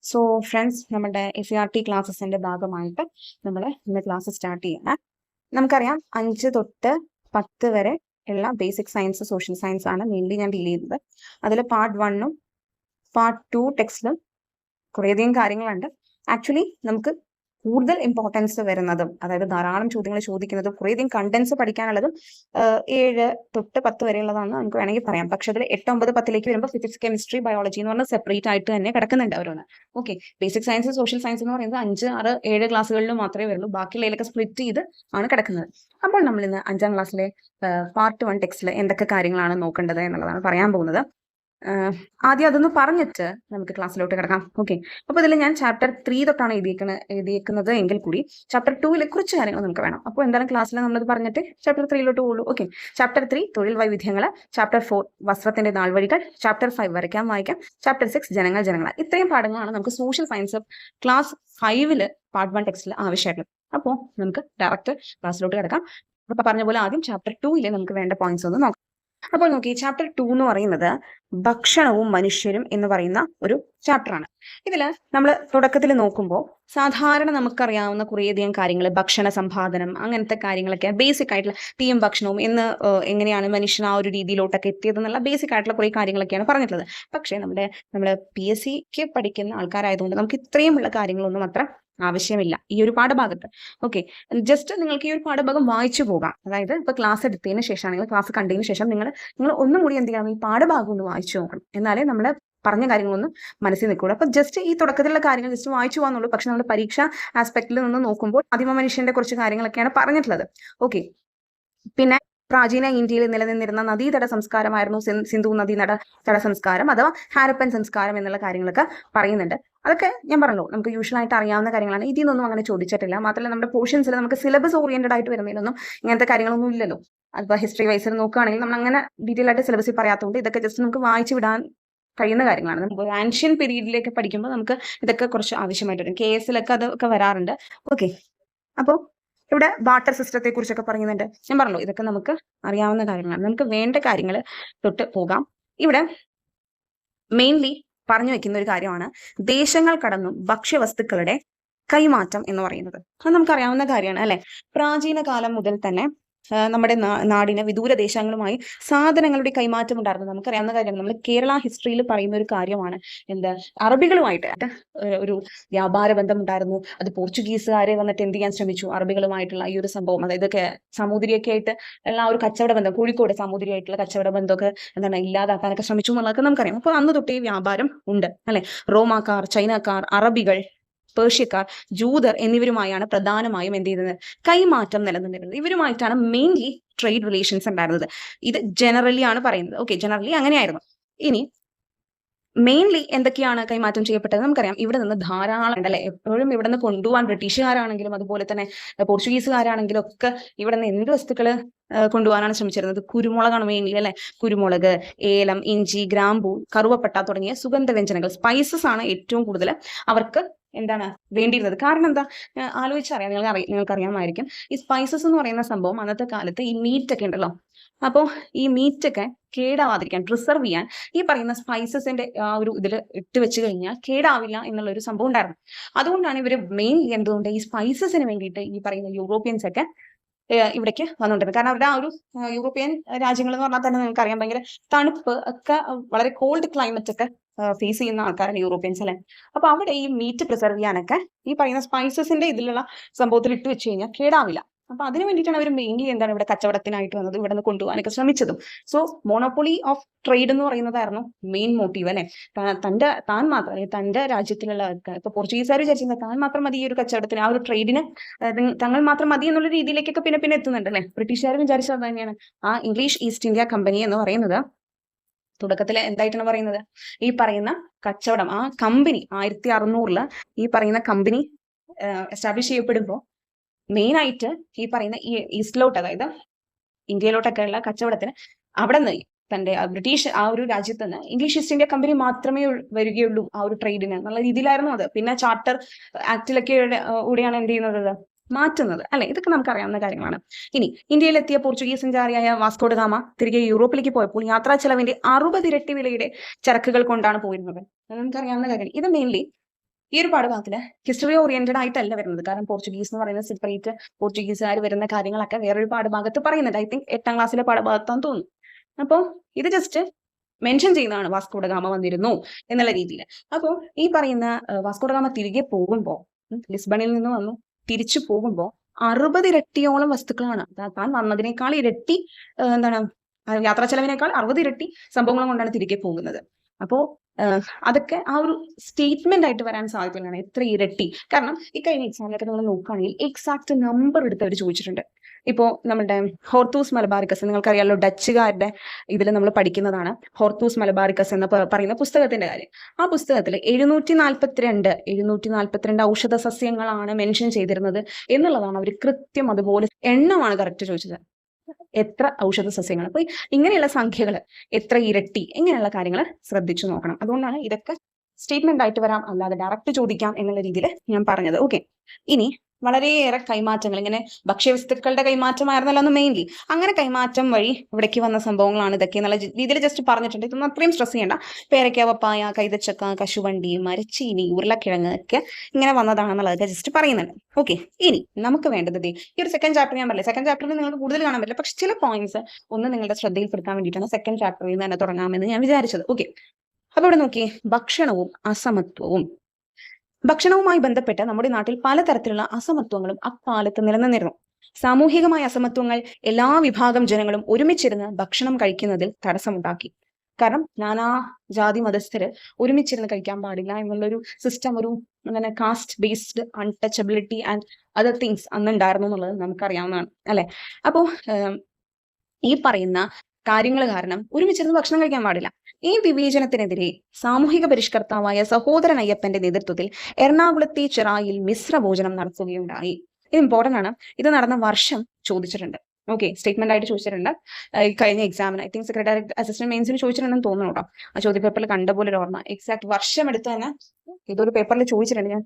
So friends, നമ്മുടെ SCRT ക്ലാസ്സസിന്റെ ഭാഗമായിട്ട് നമ്മൾ ഇന്ന് ക്ലാസ് സ്റ്റാർട്ട് ചെയ്യണം. നമുക്കറിയാം 5 തൊട്ട് 10 വരെ ഉള്ള ബേസിക് സയൻസ്, സോഷ്യൽ സയൻസ് ആണ് മെയിൻലി ഞാൻ ഡീൽ ചെയ്യുന്നത്. അതിൽ പാർട്ട് 1ഉം പാർട്ട് 2 ടെക്സ്റ്റിലും കുറേയധികം കാര്യങ്ങളുണ്ട്. ആക്ച്വലി നമുക്ക് കൂടുതൽ ഇമ്പോർട്ടൻസ് വരുന്നതും, അതായത് ധാരാളം ചോദ്യങ്ങൾ ചോദിക്കുന്നതും കുറേയധികം കണ്ടൻസ് പഠിക്കാനുള്ളതും 7 തൊട്ട് 10 വരെയുള്ളതാണെന്ന് നമുക്ക് വേണമെങ്കിൽ പറയാം. പക്ഷെ അതിൽ 8, 9, 10ലേക്ക് വരുമ്പോൾ ഫിസിക്സ്, കെമിസ്ട്രി, ബയോളജി എന്ന് പറഞ്ഞാൽ സെപ്പറേറ്റ് ആയിട്ട് തന്നെ കിടക്കുന്നുണ്ട് ഓരോന്ന്. Okay, basic science, social science എന്ന് പറയുന്നത് 5, 6, 7 ക്ലാസ്സുകളിൽ മാത്രമേ വരുള്ളൂ. ബാക്കിയുള്ളതിലൊക്കെ സ്പ്ലിറ്റ് ചെയ്ത് ആണ് കിടക്കുന്നത്. അപ്പോൾ നമ്മൾ ഇന്ന് 5ാം ക്ലാസ്സിലെ പാർട്ട് 1 ടെക്സ്റ്റിൽ എന്തൊക്കെ കാര്യങ്ങളാണ് നോക്കേണ്ടത് എന്നുള്ളതാണ് പറയാൻ പോകുന്നത്. ആദ്യം അതൊന്ന് പറഞ്ഞിട്ട് നമുക്ക് ക്ലാസ്സിലോട്ട് കിടക്കാം. ഓക്കെ, അപ്പോൾ ഇതിൽ ഞാൻ ചാപ്റ്റർ 3 തൊട്ടാണ് എഴുതിയേക്കുന്നത് എങ്കിൽ കൂടി ചാപ്റ്റർ 2 കുറച്ച് കാര്യങ്ങൾ നമുക്ക് വേണം. അപ്പോൾ എന്തായാലും ക്ലാസ്സിൽ നമ്മളത് പറഞ്ഞിട്ട് ചാപ്റ്റർ 3 പോകുള്ളൂ. ഓക്കെ, ചാപ്റ്റർ 3 തൊഴിൽ വൈവിധ്യങ്ങൾ, ചാപ്റ്റർ 4 വസ്ത്രത്തിന്റെ നാൾവഴികൾ, ചാപ്റ്റർ 5 വരയ്ക്കാൻ വായിക്കാം, ചാപ്റ്റർ 6 ജനങ്ങൾ. ഇത്രയും പാഠങ്ങളാണ് നമുക്ക് സോഷ്യൽ സയൻസ് ക്ലാസ് 5 പാർട്ട് 1 ടെക്സ്റ്റിൽ ആവശ്യമായിട്ടുള്ളത്. അപ്പോൾ നമുക്ക് ഡയറക്റ്റ് ക്ലാസ്സിലോട്ട് കിടക്കാം. അപ്പോൾ പറഞ്ഞ പോലെ ആദ്യം ചാപ്റ്റർ 2 നമുക്ക് വേണ്ട പോയിന്റ്സ് ഒന്ന് നോക്കാം. അപ്പോൾ നോക്കി, ചാപ്റ്റർ 2 എന്ന് പറയുന്നത് ഭക്ഷണവും മനുഷ്യരും എന്ന് പറയുന്ന ഒരു ചാപ്റ്ററാണ്. ഇതിൽ നമ്മൾ തുടക്കത്തിൽ നോക്കുമ്പോൾ സാധാരണ നമുക്കറിയാവുന്ന കുറേയധികം കാര്യങ്ങൾ, ഭക്ഷണ സമ്പാദനം, അങ്ങനത്തെ കാര്യങ്ങളൊക്കെ ബേസിക് ആയിട്ടുള്ള തീയും ഭക്ഷണവും എന്ന് എങ്ങനെയാണ് മനുഷ്യൻ ആ ഒരു രീതിയിലോട്ടൊക്കെ എത്തിയതെന്നുള്ള ബേസിക് ആയിട്ടുള്ള കുറേ കാര്യങ്ങളൊക്കെയാണ് പറഞ്ഞിട്ടുള്ളത്. പക്ഷേ നമ്മൾ PSCക്ക് പഠിക്കുന്ന ആൾക്കാരായതുകൊണ്ട് നമുക്ക് ഇത്രയുമുള്ള കാര്യങ്ങളൊന്നും അത്ര ആവശ്യമില്ല ഈ ഒരു പാഠഭാഗത്ത്. ഓക്കെ, ജസ്റ്റ് നിങ്ങൾക്ക് ഈ ഒരു പാഠഭാഗം വായിച്ചു പോകാം. അതായത് ഇപ്പൊ ക്ലാസ് എടുത്തതിന് ശേഷം, നിങ്ങൾ ക്ലാസ് കണ്ടതിന് ശേഷം നിങ്ങൾ ഒന്നും കൂടി എന്ത് ചെയ്യണം, ഈ പാഠഭാഗം ഒന്ന് വായിച്ചു നോക്കണം. എന്നാലേ നമ്മൾ പറഞ്ഞ കാര്യങ്ങളൊന്നും മനസ്സിൽ നിൽക്കുള്ളൂ. അപ്പൊ ജസ്റ്റ് ഈ തുടക്കത്തിലുള്ള കാര്യങ്ങൾ ജസ്റ്റ് വായിച്ചു പോകാന്നുള്ളൂ. പക്ഷെ നമ്മുടെ പരീക്ഷ ആസ്പെക്റ്റിൽ നിന്ന് നോക്കുമ്പോൾ ആദിമ മനുഷ്യന്റെ കുറച്ച് കാര്യങ്ങളൊക്കെയാണ് പറഞ്ഞിട്ടുള്ളത്. ഓക്കെ, പിന്നെ പ്രാചീന ഇന്ത്യയിൽ നിലനിന്നിരുന്ന നദീതട സംസ്കാരമായിരുന്നു സിന്ധു നദീതട സംസ്കാരം അഥവാ ഹാരപ്പൻ സംസ്കാരം എന്നുള്ള കാര്യങ്ങളൊക്കെ പറയുന്നുണ്ട്. അതൊക്കെ ഞാൻ പറഞ്ഞല്ലോ, നമുക്ക് യൂഷ്വൽ ആയിട്ട് അറിയാവുന്ന കാര്യങ്ങളാണ്. ഇതിൽ നിന്നൊന്നും അങ്ങനെ ചോദിച്ചിട്ടില്ല. മാത്രമല്ല നമ്മുടെ പോർഷൻസിൽ നമുക്ക് സിലബസ് ഓറിയന്റഡ് ആയിട്ട് വരുന്നതിലൊന്നും ഇങ്ങനത്തെ കാര്യങ്ങളൊന്നും ഇല്ലല്ലോ. അതിപ്പോൾ ഹിസ്റ്ററി വൈസിൽ നോക്കുകയാണെങ്കിൽ നമ്മൾ അങ്ങനെ ഡീറ്റെയിൽ ആയിട്ട് സിലബസിൽ പറയാത്തതുകൊണ്ട് ഇതൊക്കെ ജസ്റ്റ് നമുക്ക് വായിച്ചു വിടാൻ കഴിയുന്ന കാര്യങ്ങളാണ്. നമുക്ക് ആൻഷ്യൻ പീരീഡിലേക്ക് പഠിക്കുമ്പോൾ നമുക്ക് ഇതൊക്കെ കുറച്ച് ആവശ്യമായിട്ട് വരും. KS-ലൊക്കെ അതൊക്കെ വരാറുണ്ട്. ഓക്കെ, അപ്പോൾ ഇവിടെ വാട്ടർ സിസ്റ്റത്തെ കുറിച്ചൊക്കെ പറയുന്നുണ്ട്. ഞാൻ പറഞ്ഞല്ലോ, ഇതൊക്കെ നമുക്ക് അറിയാവുന്ന കാര്യങ്ങളാണ്. നമുക്ക് വേണ്ട കാര്യങ്ങൾ തൊട്ട് പോകാം. ഇവിടെ മെയിൻലി പറഞ്ഞു വെക്കുന്ന ഒരു കാര്യമാണ് ദേശങ്ങൾ കടന്നും ഭക്ഷ്യവസ്തുക്കളുടെ കൈമാറ്റം എന്ന് പറയുന്നത്. അത് നമുക്കറിയാവുന്ന കാര്യമാണ് അല്ലെ. പ്രാചീന കാലം മുതൽ തന്നെ നമ്മുടെ നാടിന് വിദൂര ദേശങ്ങളുമായി സാധനങ്ങളുടെ കൈമാറ്റം ഉണ്ടായിരുന്നു. നമുക്കറിയാവുന്ന കാര്യമാണ്. നമ്മൾ കേരള ഹിസ്റ്ററിയിൽ പറയുന്ന ഒരു കാര്യമാണ് എന്താ, അറബികളുമായിട്ട് ഒരു വ്യാപാര ബന്ധം ഉണ്ടായിരുന്നു. അത് പോർച്ചുഗീസുകാരെ വന്നിട്ട് എന്ത് ചെയ്യാൻ ശ്രമിച്ചു, അറബികളുമായിട്ടുള്ള ഈ ഒരു സംഭവം, അതായത് സാമൂതിരിയൊക്കെ ആയിട്ട് ഉള്ള ആ ഒരു കച്ചവട ബന്ധം, കോഴിക്കോട് സാമൂതിരിയായിട്ടുള്ള കച്ചവട ബന്ധമൊക്കെ എന്താണ് ഇല്ലാതാക്കാനൊക്കെ ശ്രമിച്ചു എന്നുള്ളതൊക്കെ നമുക്കറിയാം. അപ്പോൾ അന്ന് തൊട്ടേ വ്യാപാരം ഉണ്ട് അല്ലെ. റോമാക്കാർ, ചൈനക്കാർ, അറബികൾ, പേർഷ്യക്കാർ, ജൂതർ എന്നിവരുമായാണ് പ്രധാനമായും എന്ത് ചെയ്യുന്നത്, കൈമാറ്റം നിലനിന്നിരുന്നത്. ഇവരുമായിട്ടാണ് മെയിൻലി ട്രേഡ് റിലേഷൻസ് ഉണ്ടായിരുന്നത്. ഇത് ജനറലി ആണ് പറയുന്നത്. ഓക്കെ, ജനറലി അങ്ങനെയായിരുന്നു. ഇനി മെയിൻലി എന്തൊക്കെയാണ് കൈമാറ്റം ചെയ്യപ്പെട്ടത് നമുക്കറിയാം. ഇവിടെ നിന്ന് ധാരാളം ഉണ്ടല്ലേ, എപ്പോഴും ഇവിടെ നിന്ന് കൊണ്ടുപോകാൻ ബ്രിട്ടീഷുകാരാണെങ്കിലും അതുപോലെ തന്നെ പോർച്ചുഗീസുകാരാണെങ്കിലും ഒക്കെ ഇവിടെ നിന്ന് എന്ത് വസ്തുക്കൾ കൊണ്ടുപോകാനാണ് ശ്രമിച്ചിരുന്നത്, കുരുമുളകാണ് മെയിൻലി അല്ലെ. കുരുമുളക്, ഏലം, ഇഞ്ചി, ഗ്രാമ്പൂ, കറുവപ്പട്ട തുടങ്ങിയ സുഗന്ധവ്യഞ്ജനങ്ങൾ, സ്പൈസസ് ആണ് ഏറ്റവും കൂടുതൽ അവർക്ക് എന്താണ് വേണ്ടിയിരുന്നത്. കാരണം എന്താ, ആലോചിച്ചറിയാം, നിങ്ങൾക്ക് അറിയാമായിരിക്കും. ഈ സ്പൈസസ് എന്ന് പറയുന്ന സംഭവം അന്നത്തെ കാലത്ത് ഈ മീറ്റ് ഒക്കെ ഉണ്ടല്ലോ, അപ്പോൾ ഈ മീറ്റൊക്കെ കേടാവാതിരിക്കാൻ, പ്രിസർവ് ചെയ്യാൻ ഈ പറയുന്ന സ്പൈസസിന്റെ ആ ഒരു ഇതിൽ ഇട്ട് വെച്ച് കഴിഞ്ഞാൽ കേടാവില്ല എന്നുള്ള ഒരു സംഭവം ഉണ്ടായിരുന്നു. അതുകൊണ്ടാണ് ഇവര് മെയിൻ എന്തുകൊണ്ട് ഈ സ്പൈസസിന് വേണ്ടിയിട്ട് ഈ പറയുന്ന യൂറോപ്യൻസ് ഒക്കെ ഇവിടേക്ക് വന്നുകൊണ്ടിരുന്നത്. കാരണം അവരുടെ ആ ഒരു യൂറോപ്യൻ രാജ്യങ്ങൾ എന്ന് പറഞ്ഞാൽ തന്നെ നിങ്ങൾക്ക് അറിയാം, ഭയങ്കര തണുപ്പ് ഒക്കെ, വളരെ കോൾഡ് ക്ലൈമറ്റ് ഒക്കെ ഫേസ് ചെയ്യുന്ന ആൾക്കാരാണ് യൂറോപ്യൻസ് അല്ലെ. അപ്പൊ അവിടെ ഈ മീറ്റ് പ്രിസർവ് ചെയ്യാനൊക്കെ ഈ പറയുന്ന സ്പൈസസിന്റെ ഇതിലുള്ള സംഭവത്തിൽ ഇട്ട് വെച്ച് കഴിഞ്ഞാൽ കേടാവില്ല. അപ്പൊ അതിന് വേണ്ടിയിട്ടാണ് അവർ മെയിൻലി എന്താണ് ഇവിടെ കച്ചവടത്തിനായിട്ട് വന്നത്, ഇവിടെ നിന്ന് കൊണ്ടുപോകാനൊക്കെ ശ്രമിച്ചതും. സോ മോണോപ്പൊളി ഓഫ് ട്രേഡ് എന്ന് പറയുന്നതായിരുന്നു മെയിൻ മോട്ടീവ് അല്ലെ. താൻ മാത്രം, തന്റെ രാജ്യത്തിലുള്ള ഇപ്പൊ പോർച്ചുഗീസുകാർ വിചാരിച്ചിരുന്നത് താൻ മാത്രം മതി ഈ ഒരു കച്ചവടത്തിന്, ആ ഒരു ട്രേഡിന് തങ്ങൾ മാത്രം മതി എന്നുള്ള രീതിയിലേക്കൊക്കെ പിന്നെ എത്തുന്നുണ്ട് അല്ലെ. ബ്രിട്ടീഷുകാർ വിചാരിച്ചത് തന്നെയാണ്. ആ ഇംഗ്ലീഷ് ഈസ്റ്റ് ഇന്ത്യ കമ്പനി എന്ന് പറയുന്നത് തുടക്കത്തിൽ എന്തായിട്ടാണ് പറയുന്നത്, ഈ പറയുന്ന കച്ചവടം, ആ കമ്പനി 1600 ഈ പറയുന്ന കമ്പനി എസ്റ്റാബ്ലിഷ് ചെയ്യപ്പെടുമ്പോൾ മെയിൻ ആയിട്ട് ഈ പറയുന്ന ഈ ഈസ്റ്റിലോട്ട്, അതായത് ഇന്ത്യയിലോട്ടൊക്കെ ഉള്ള കച്ചവടത്തിന് അവിടെ നിന്ന് തന്റെ ബ്രിട്ടീഷ് ആ ഒരു രാജ്യത്ത് നിന്ന് ഇംഗ്ലീഷ് ഈസ്റ്റ് ഇന്ത്യ കമ്പനി മാത്രമേ വരികയുള്ളൂ ആ ഒരു ട്രേഡിന് എന്നുള്ള രീതിയിലായിരുന്നു അത്. പിന്നെ ചാർട്ടർ ആക്ടിലൊക്കെ കൂടിയാണ് എന്ത് ചെയ്യുന്നത്, മാറ്റുന്നത് അല്ലെ. ഇതൊക്കെ നമുക്ക് അറിയാവുന്ന കാര്യങ്ങളാണ്. ഇനി ഇന്ത്യയിലെത്തിയ പോർച്ചുഗീസ് സഞ്ചാരിയായ വാസ്കോ ഡ ഗാമ തിരികെ യൂറോപ്പിലേക്ക് പോയപ്പോൾ യാത്രാ ചെലവിന്റെ 60 ഇരട്ടി വിലയുടെ ചരക്കുകൾ കൊണ്ടാണ് പോയിരുന്നത്. അത് നമുക്കറിയാവുന്ന കാര്യമാണ്. ഇത് മെയിൻലി ഈ ഒരു പാഠഭാഗത്തില് ഹിസ്റ്ററി ഓറിയന്റഡ് ആയിട്ടല്ല വരുന്നത്. കാരണം പോർച്ചുഗീസ് എന്ന് പറയുന്ന സെപ്പറേറ്റ് പോർച്ചുഗീസുകാർ വരുന്ന കാര്യങ്ങളൊക്കെ വേറൊരു പാഠഭാഗത്ത് പറയുന്നുണ്ട്. ഐ തിങ്ക് 8ാം ക്ലാസ്സിലെ പാഠഭാഗത്താന്ന് തോന്നുന്നു. അപ്പോൾ ഇത് ജസ്റ്റ് മെൻഷൻ ചെയ്യുന്നതാണ് വാസ്കോ ഡ ഗാമ വന്നിരുന്നു എന്നുള്ള രീതിയിൽ. അപ്പോൾ ഈ പറയുന്ന വാസ്കോ ഡ ഗാമ തിരികെ പോകുമ്പോൾ ലിസ്ബണിൽ നിന്ന് വന്നു തിരിച്ചു പോകുമ്പോൾ 60 ഇരട്ടിയോളം വസ്തുക്കളാണ് താൻ വന്നതിനേക്കാൾ ഇരട്ടി എന്താണ് യാത്രാ ചെലവിനേക്കാൾ 60 ഇരട്ടി സംഭവങ്ങൾ കൊണ്ടാണ് തിരികെ പോകുന്നത്. അപ്പോൾ അതൊക്കെ ആ ഒരു സ്റ്റേറ്റ്മെന്റ് ആയിട്ട് വരാൻ സാധ്യതയാണ് എത്ര ഇരട്ടി. കാരണം ഈ കഴിഞ്ഞ എക്സാമിലൊക്കെ നമ്മൾ നോക്കുകയാണെങ്കിൽ എക്സാക്ട് നമ്പർ എടുത്ത് അവർ ചോദിച്ചിട്ടുണ്ട്. ഇപ്പോൾ നമ്മുടെ ഹോർത്തൂസ് മലബാറിക്കസ് നിങ്ങൾക്കറിയാലോ, ഡച്ചുകാരുടെ ഇതിൽ നമ്മൾ പഠിക്കുന്നതാണ് ഹോർത്തൂസ് മലബാറിക്കസ് എന്ന് പറയുന്ന പുസ്തകത്തിന്റെ കാര്യം. ആ പുസ്തകത്തിൽ 742 ഔഷധ സസ്യങ്ങളാണ് മെൻഷൻ ചെയ്തിരുന്നത് എന്നുള്ളതാണ് അവർ കൃത്യം അതുപോലെ എണ്ണമാണ് കറക്റ്റ് ചോദിച്ചത്. എത്ര ഔഷധ സസ്യങ്ങൾ. അപ്പൊ ഇങ്ങനെയുള്ള സംഖ്യകൾ എത്ര ഇരട്ടി ഇങ്ങനെയുള്ള കാര്യങ്ങൾ ശ്രദ്ധിച്ചു നോക്കണം. അതുകൊണ്ടാണ് ഇതൊക്കെ സ്റ്റേറ്റ്മെന്റ് ആയിട്ട് വരാം, അല്ലാതെ ഡയറക്റ്റ് ചോദിക്കാം എന്നുള്ള രീതിയിൽ ഞാൻ പറഞ്ഞത്. ഓക്കെ, ഇനി വളരെയേറെ കൈമാറ്റങ്ങൾ, ഇങ്ങനെ ഭക്ഷ്യവസ്തുക്കളുടെ കൈമാറ്റമായിരുന്നല്ലോ ഒന്ന് മെയിൻലി. അങ്ങനെ കൈമാറ്റം വഴി ഇവിടേക്ക് വന്ന സംഭവങ്ങളാണ് ഇതൊക്കെ എന്നുള്ള രീതിയിൽ ജസ്റ്റ് പറഞ്ഞിട്ടുണ്ട്. ഇതൊന്നും അത്രയും സ്ട്രെസ് ചെയ്യേണ്ട. പേരയ്ക്ക, പപ്പായ, കൈതച്ചക്ക, കശുവണ്ടി, മരച്ചീനി, ഉരുളക്കിഴങ്ങ് ഒക്കെ ഇങ്ങനെ വന്നതാണെന്നുള്ളതൊക്കെ ജസ്റ്റ് പറയുന്നുണ്ട്. ഓക്കെ, ഇനി നമുക്ക് വേണ്ടത് ഈ ഒരു സെക്കൻഡ് ചാപ്റ്റർ ഞാൻ പറയില്ല. സെക്കൻഡ് ചാപ്റ്ററിൽ നിങ്ങൾക്ക് കൂടുതൽ കാണാൻ പറ്റില്ല, പക്ഷെ ചില പോയിന്റ്സ് ഒന്ന് നിങ്ങളുടെ ശ്രദ്ധയിൽപ്പെടുത്താൻ വേണ്ടിയിട്ടാണ് സെക്കൻഡ് ചാപ്റ്ററിൽ നിന്ന് തന്നെ തുടങ്ങാമെന്ന് ഞാൻ വിചാരിച്ചത്. ഓക്കെ, അപ്പൊ ഇവിടെ നോക്കി, ഭക്ഷണവും അസമത്വവും. ഭക്ഷണവുമായി ബന്ധപ്പെട്ട് നമ്മുടെ നാട്ടിൽ പലതരത്തിലുള്ള അസമത്വങ്ങളും അക്കാലത്ത് നിലനിന്നിരുന്നു. സാമൂഹികമായ അസമത്വങ്ങൾ എല്ലാ വിഭാഗം ജനങ്ങളും ഒരുമിച്ചിരുന്ന് ഭക്ഷണം കഴിക്കുന്നതിൽ തടസ്സമുണ്ടാക്കി. കാരണം നാനാ ജാതി മതസ്ഥര് ഒരുമിച്ചിരുന്ന് കഴിക്കാൻ പാടില്ല എന്നുള്ളൊരു സിസ്റ്റം, ഒരു അങ്ങനെ caste based untouchability and other things അന്ന് ഉണ്ടായിരുന്നു എന്നുള്ളത് നമുക്കറിയാവുന്നതാണ് അല്ലെ. അപ്പോ ഈ പറയുന്ന കാര്യങ്ങൾ കാരണം ഒരുമിച്ചിരുന്ന് ഭക്ഷണം കഴിക്കാൻ പാടില്ല. ഈ വിവേചനത്തിനെതിരെ സാമൂഹിക പരിഷ്കർത്താവായ സഹോദരൻ അയ്യപ്പന്റെ നേതൃത്വത്തിൽ എറണാകുളത്തെ ചെറായിൽ മിശ്രഭോജനം നടത്തുകയുണ്ടായി. ഇത് ഇമ്പോർട്ടന്റ് ആണ്. ഇത് നടന്ന വർഷം ചോദിച്ചിട്ടുണ്ട്. ഓക്കെ, സ്റ്റേറ്റ്മെന്റ് ആയിട്ട് ചോദിച്ചിട്ടുണ്ട്. കഴിഞ്ഞ എക്സാമിന് ഐ തിങ്ക് സെക്രട്ടറി അസിസ്റ്റന്റ് മെയിൻസിന് ചോദിച്ചിട്ടുണ്ടെന്ന് തോന്നുന്നു കേട്ടോ. ആ ചോദ്യപേപ്പറിൽ കണ്ട പോലെ ഓർമ്മ. എക്സാക്ട് വർഷം എടുത്ത് തന്നെ ഇതൊരു പേപ്പറിൽ ചോദിച്ചിട്ടുണ്ട്. ഞാൻ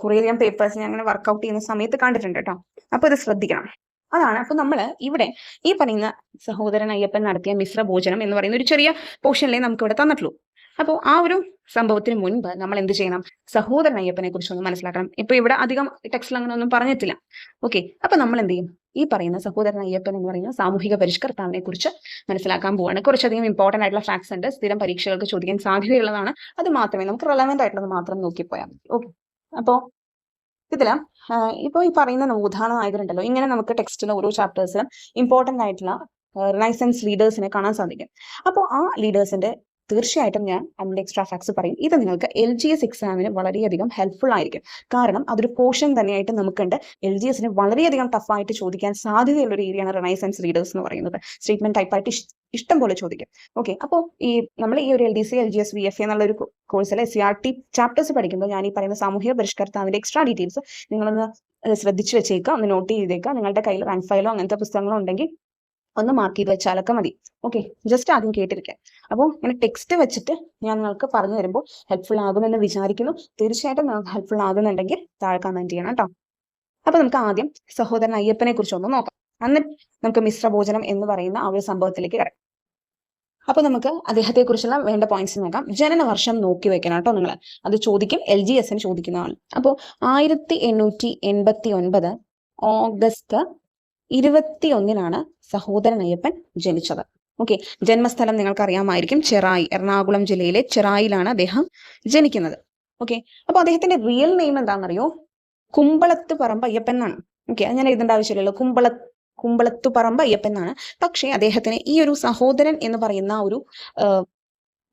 കുറേയധികം പേപ്പേഴ്സ് ഞാൻ അങ്ങനെ വർക്ക്ഔട്ട് ചെയ്യുന്ന സമയത്ത് കണ്ടിട്ടുണ്ട് കേട്ടോ. അപ്പൊ ഇത് ശ്രദ്ധിക്കണം. അതാണ്. അപ്പൊ നമ്മള് ഇവിടെ ഈ പറയുന്ന സഹോദരൻ അയ്യപ്പൻ നടത്തിയ മിശ്രഭോജനം എന്ന് പറയുന്ന ഒരു ചെറിയ പോർഷനിലേ നമുക്ക് ഇവിടെ തന്നിട്ടുള്ളൂ. അപ്പോൾ ആ ഒരു സംഭവത്തിന് മുൻപ് നമ്മൾ എന്ത് ചെയ്യണം? സഹോദരൻ അയ്യപ്പനെ കുറിച്ച് ഒന്ന് മനസ്സിലാക്കണം. ഇപ്പൊ ഇവിടെ അധികം ടെക്സ്റ്റിൽ അങ്ങനെ ഒന്നും പറഞ്ഞിട്ടില്ല. ഓക്കെ, അപ്പൊ നമ്മൾ എന്ത് ചെയ്യും? ഈ പറയുന്ന സഹോദരൻ അയ്യപ്പൻ എന്ന് പറയുന്ന സാമൂഹിക പരിഷ്കർത്താവിനെ കുറിച്ച് മനസ്സിലാക്കാൻ പോവാണ്. കുറച്ചധികം ഇമ്പോർട്ടന്റ് ആയിട്ടുള്ള ഫാക്ട്സ് ഉണ്ട്, സ്ഥിരം പരീക്ഷകൾക്ക് ചോദിക്കാൻ സാധ്യതയുള്ളതാണ്. അത് മാത്രമേ നമുക്ക് റെലവെന്റ് ആയിട്ടുള്ളത് മാത്രം നോക്കിപ്പോയാൽ മതി. ഓക്കെ, അപ്പോ ഇതില് ഇപ്പൊ ഈ പറയുന്ന നവോത്ഥാന നായകരുണ്ടല്ലോ, ഇങ്ങനെ നമുക്ക് ടെക്സ്റ്റിലെ ഓരോ ചാപ്റ്റേഴ്സിലും ഇമ്പോർട്ടന്റ് ആയിട്ടുള്ള റിനൈസൻസ് ലീഡേഴ്സിനെ കാണാൻ സാധിക്കും. അപ്പോൾ ആ ലീഡേഴ്സിന്റെ തീർച്ചയായിട്ടും ഞാൻ അതിന്റെ എക്സ്ട്രാ ഫാക്ട്സ് പറയും. ഇത് നിങ്ങൾക്ക് LGS എക്സാമിന് വളരെയധികം ഹെൽപ്ഫുൾ ആയിരിക്കും. കാരണം അതൊരു പോർഷൻ തന്നെയായിട്ട് നമുക്കുണ്ട്. LGSന് വളരെയധികം ടഫായിട്ട് ചോദിക്കാൻ സാധ്യതയുള്ള ഒരു ഏരിയയാണ് റിനൈസൻസ് ലീഡേഴ്സ് എന്ന് പറയുന്നത്. സ്റ്റേറ്റ്മെന്റ് ടൈപ്പായിട്ട് ഇഷ്ടം പോലെ ചോദിക്കും. ഓക്കെ, അപ്പോൾ ഈ നമ്മൾ ഈ ഒരു LDC, LGS, VFA എന്നുള്ള ഒരു കോഴ്സിൽ SCRT ചാപ്റ്റേഴ്സ് പഠിക്കുമ്പോൾ ഞാൻ ഈ പറയുന്ന സാമൂഹിക പരിഷ്കർത്താവിന്റെ എക്സ്ട്രാ ഡീറ്റെയിൽസ് നിങ്ങളൊന്ന് ശ്രദ്ധിച്ചു വെച്ചേക്കാം, ഒന്ന് നോട്ട് ചെയ്തേക്കാം. നിങ്ങളുടെ കയ്യിൽ റാങ്ക് ഫയലോ അങ്ങനത്തെ പുസ്തകങ്ങളോ ഉണ്ടെങ്കിൽ ഒന്ന് മാർക്ക് ചെയ്ത് വെച്ചാലൊക്കെ മതി. ഓക്കെ, ജസ്റ്റ് ആദ്യം കേട്ടിരിക്കാം. അപ്പോൾ ഇങ്ങനെ ടെക്സ്റ്റ് വെച്ചിട്ട് ഞാൻ നിങ്ങൾക്ക് പറഞ്ഞു തരുമ്പോൾ ഹെൽപ്ഫുൾ ആകുമെന്ന് വിചാരിക്കുന്നു. തീർച്ചയായിട്ടും നിങ്ങൾക്ക് ഹെൽപ്ഫുൾ ആകുന്നുണ്ടെങ്കിൽ താഴെ കമന്റ് ചെയ്യണം കേട്ടോ. അപ്പൊ നമുക്ക് ആദ്യം സഹോദരൻ അയ്യപ്പനെ കുറിച്ച് ഒന്ന് നോക്കാം. അന്ന് നമുക്ക് മിശ്രഭോജനം എന്ന് പറയുന്ന ആ ഒരു സംഭവത്തിലേക്ക് കിടക്കാം. അപ്പൊ നമുക്ക് അദ്ദേഹത്തെ കുറിച്ചുള്ള വേണ്ട പോയിന്റ്സ് നോക്കാം. ജനനവർഷം നോക്കി വെക്കണം കേട്ടോ നിങ്ങൾ. അത് ചോദിക്കും, LGSന് ചോദിക്കുന്നതാണ്. അപ്പോൾ 1889 ഓഗസ്റ്റ് 21 സഹോദരൻ അയ്യപ്പൻ ജനിച്ചത്. ഓക്കെ, ജന്മസ്ഥലം നിങ്ങൾക്ക് അറിയാമായിരിക്കും, ചെറായി, എറണാകുളം ജില്ലയിലെ ചെറായിലാണ് അദ്ദേഹം ജനിക്കുന്നത്. ഓക്കെ, അപ്പൊ അദ്ദേഹത്തിന്റെ റിയൽ നെയിം എന്താണെന്നറിയോ? കുമ്പളത്ത് പറമ്പ് അയ്യപ്പൻ എന്നാണ്. ഓക്കെ, അത് ഞാൻ എഴുതേണ്ട ആവശ്യമില്ലല്ലോ, കുമ്പളത്തു പറമ്പ് അയ്യപ്പൻ എന്നാണ്. പക്ഷെ അദ്ദേഹത്തിന് ഈ ഒരു സഹോദരൻ എന്ന് പറയുന്ന ഒരു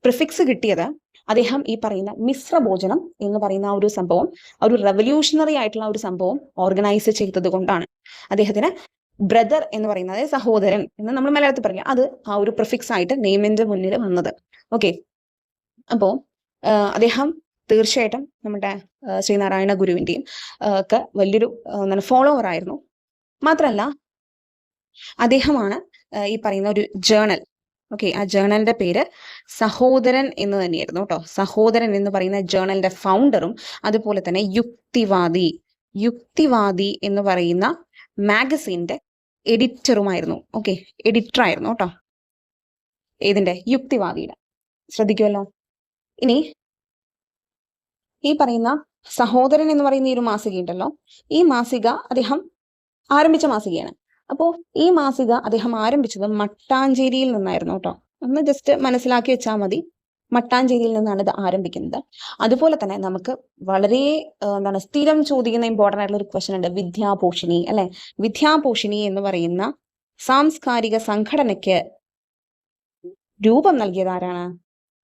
പ്രിഫിക്സ് കിട്ടിയത് അദ്ദേഹം ഈ പറയുന്ന മിശ്രഭോജനം എന്ന് പറയുന്ന ആ ഒരു സംഭവം, ഒരു റെവല്യൂഷണറി ആയിട്ടുള്ള ഒരു സംഭവം ഓർഗനൈസ് ചെയ്തത് കൊണ്ടാണ്. അദ്ദേഹത്തിന് ബ്രദർ എന്ന് പറയുന്നത്, അതായത് സഹോദരൻ എന്ന് നമ്മൾ മലയാളത്തിൽ പറയില്ല, അത് ആ ഒരു പ്രിഫിക്സ് ആയിട്ട് നെയിമിന്റെ മുന്നിൽ വന്നത്. ഓക്കെ, അപ്പോ അദ്ദേഹം തീർച്ചയായിട്ടും നമ്മുടെ ശ്രീനാരായണ ഗുരുവിന്റെയും ഒക്കെ വലിയൊരു ഫോളോവർ ആയിരുന്നു. മാത്രമല്ല അദ്ദേഹമാണ് ഈ പറയുന്ന ഒരു ജേണൽ, ഓക്കെ, ആ ജേണലിന്റെ പേര് സഹോദരൻ എന്ന് തന്നെയായിരുന്നു കേട്ടോ. സഹോദരൻ എന്ന് പറയുന്ന ജേണലിന്റെ ഫൗണ്ടറും അതുപോലെ തന്നെ യുക്തിവാദി എന്ന് പറയുന്ന മാഗസീന്റെ എഡിറ്ററുമായിരുന്നു. ഓക്കെ, എഡിറ്റർ ആയിരുന്നു കേട്ടോ. ഏതിന്റെ? യുക്തിവാദിയുടെ. ശ്രദ്ധിക്കുമല്ലോ. ഇനി ഈ പറയുന്ന സഹോദരൻ എന്ന് പറയുന്ന ഈ ഒരു മാസിക ഉണ്ടല്ലോ, ഈ മാസിക അദ്ദേഹം ആരംഭിച്ച മാസികയാണ്. അപ്പോൾ ഈ മാസിക അദ്ദേഹം ആരംഭിച്ചത് മട്ടാഞ്ചേരിയിൽ നിന്നായിരുന്നു കേട്ടോ. ഒന്ന് ജസ്റ്റ് മനസ്സിലാക്കി വെച്ചാൽ മതി. മട്ടാഞ്ചേരിയിൽ നിന്നാണ് ഇത് ആരംഭിക്കുന്നത്. അതുപോലെ തന്നെ നമുക്ക് വളരെ സ്ഥിരം ചോദിക്കുന്ന ഇമ്പോർട്ടൻ്റ് ആയിട്ടുള്ള ഒരു ക്വസ്റ്റൻ ഉണ്ട്, വിദ്യാപോഷിണി അല്ലെ. വിദ്യാപോഷിണി എന്ന് പറയുന്ന സാംസ്കാരിക സംഘടനയ്ക്ക് രൂപം നൽകിയത് ആരാണ്?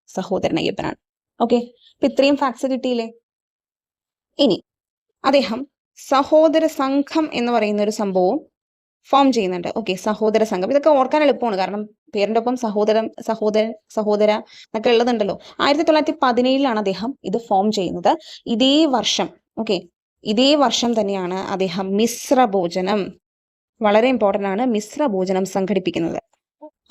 സഹോദരൻ അയ്യപ്പനാണ്. ഓക്കെ, അപ്പൊ ഇത്രയും ഫാക്ട്സ് കിട്ടിയില്ലേ? ഇനി അദ്ദേഹം സഹോദര സംഘം എന്ന് പറയുന്ന ഒരു സംഭവവും ഫോം ചെയ്യുന്നുണ്ട്. ഓക്കെ, സഹോദര സംഘം, ഇതൊക്കെ ഓർക്കാൻ എളുപ്പമാണ്, കാരണം പേരിന്റെ ഒപ്പം സഹോദര എന്നൊക്കെ ഉള്ളതുണ്ടല്ലോ. 1917 അദ്ദേഹം ഇത് ഫോം ചെയ്യുന്നത്. ഇതേ വർഷം, ഓക്കെ, ഇതേ വർഷം തന്നെയാണ് അദ്ദേഹം മിശ്രഭോജനം, വളരെ ഇമ്പോർട്ടന്റ് ആണ്, മിശ്രഭോജനം സംഘടിപ്പിക്കുന്നത്.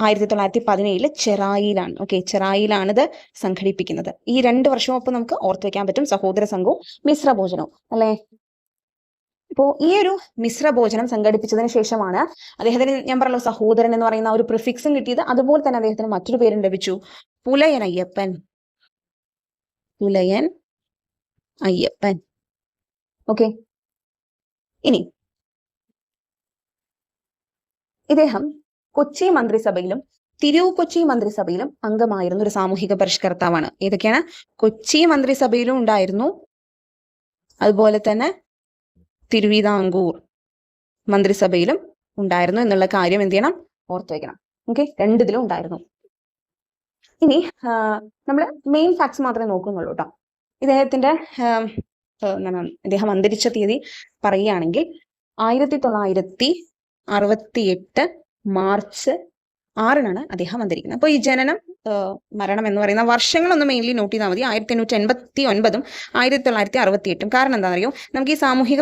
1917 ചെറായിലാണ്. ഓക്കെ, ചെറായിലാണ് ഇത് സംഘടിപ്പിക്കുന്നത്. ഈ 2 വർഷവും ഒപ്പം നമുക്ക് ഓർത്തു വെക്കാൻ പറ്റും, സഹോദര സംഘവും മിശ്രഭോജനവും അല്ലെ. ഇപ്പോ ഈ ഒരു മിശ്രഭോജനം സംഘടിപ്പിച്ചതിന് ശേഷമാണ് അദ്ദേഹത്തിന്, ഞാൻ പറഞ്ഞല്ലോ സഹോദരൻ എന്ന് പറയുന്ന ഒരു പ്രിഫിക്സും കിട്ടിയത്. അതുപോലെ തന്നെ അദ്ദേഹത്തിന് മറ്റൊരു പേരും ലഭിച്ചു, പുലയൻ അയ്യപ്പൻ. പുലയൻ അയ്യപ്പൻ. ഓക്കെ, ഇനി ഇദ്ദേഹം കൊച്ചി മന്ത്രിസഭയിലും തിരുക്കൊച്ചി മന്ത്രിസഭയിലും അംഗമായിരുന്ന ഒരു സാമൂഹിക പരിഷ്കർത്താവാണ്. ഏതൊക്കെയാണ്? കൊച്ചി മന്ത്രിസഭയിലും ഉണ്ടായിരുന്നു, അതുപോലെ തന്നെ തിരുവിതാംകൂർ മന്ത്രിസഭയിലും ഉണ്ടായിരുന്നു എന്നുള്ള കാര്യം എന്ത് ചെയ്യണം? ഓർത്തു വയ്ക്കണം. ഓക്കെ, രണ്ടിതിലും ഉണ്ടായിരുന്നു. ഇനി നമ്മൾ മെയിൻ ഫാക്ട്സ് മാത്രമേ നോക്കുന്നുള്ളൂ കേട്ടോ. ഇദ്ദേഹത്തിന്റെ ഇദ്ദേഹം അന്തരിച്ച തീയതി പറയുകയാണെങ്കിൽ 1968 മാർച്ച് 6 അദ്ദേഹം അന്തരിക്കുന്നത്. അപ്പോൾ ഈ ജനനം മരണം എന്ന് പറയുന്ന വർഷങ്ങളൊന്ന് മെയിൻലി നോട്ട് ചെയ്താൽ മതി. 1889 1968. കാരണം എന്താണെന്ന് അറിയോ? നമുക്ക് ഈ സാമൂഹിക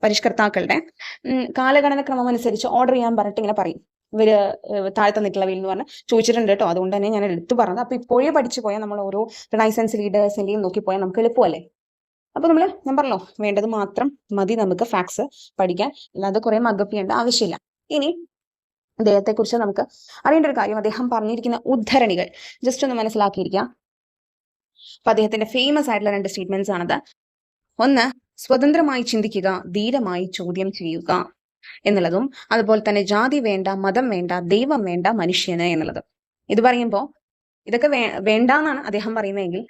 പരിഷ്കർത്താക്കളുടെ കാലഗണന ക്രമം അനുസരിച്ച് ഓർഡർ ചെയ്യാൻ പറഞ്ഞിട്ട് ഇങ്ങനെ പറയും. ഇവര് താഴത്തെ നിട്ടുള്ളവയിൽ എന്ന് പറഞ്ഞ് ചോദിച്ചിട്ടുണ്ട് കേട്ടോ. അതുകൊണ്ട് തന്നെ ഞാൻ എടുത്തു പറഞ്ഞത്. അപ്പൊ ഇപ്പോഴേ പഠിച്ചു പോയാൽ നമ്മൾ ഓരോ റിനൈസൻസ് ലീഡേഴ്സിന്റെയും നോക്കിപ്പോയാൽ നമുക്ക് എളുപ്പമല്ലേ. അപ്പൊ ഞാൻ പറഞ്ഞല്ലോ, വേണ്ടത് മാത്രം മതി നമുക്ക് ഫാക്ട്സ് പഠിക്കാൻ, അല്ലാതെ കുറെ മഗപ്പ് ചെയ്യേണ്ട ആവശ്യമില്ല. ഇനി അദ്ദേഹത്തെ കുറിച്ച് നമുക്ക് അറിയേണ്ട ഒരു കാര്യം, അദ്ദേഹം പറഞ്ഞിരിക്കുന്ന ഉദ്ധരണികൾ ജസ്റ്റ് ഒന്ന് മനസ്സിലാക്കിയിരിക്കാം. അപ്പൊ അദ്ദേഹത്തിന്റെ ഫേമസ് ആയിട്ടുള്ള 2 സ്റ്റേറ്റ്മെന്റ്സ് ആണത്. ഒന്ന്, സ്വതന്ത്രമായി ചിന്തിക്കുക, ധീരമായി ചോദ്യം ചെയ്യുക എന്നുള്ളതും, അതുപോലെ തന്നെ ജാതി വേണ്ട, മതം വേണ്ട, ദൈവം വേണ്ട, മനുഷ്യന് എന്നുള്ളതും. ഇത് പറയുമ്പോൾ ഇതൊക്കെ വേണ്ടാന്നാണ് അദ്ദേഹം പറയുന്നതെങ്കിൽ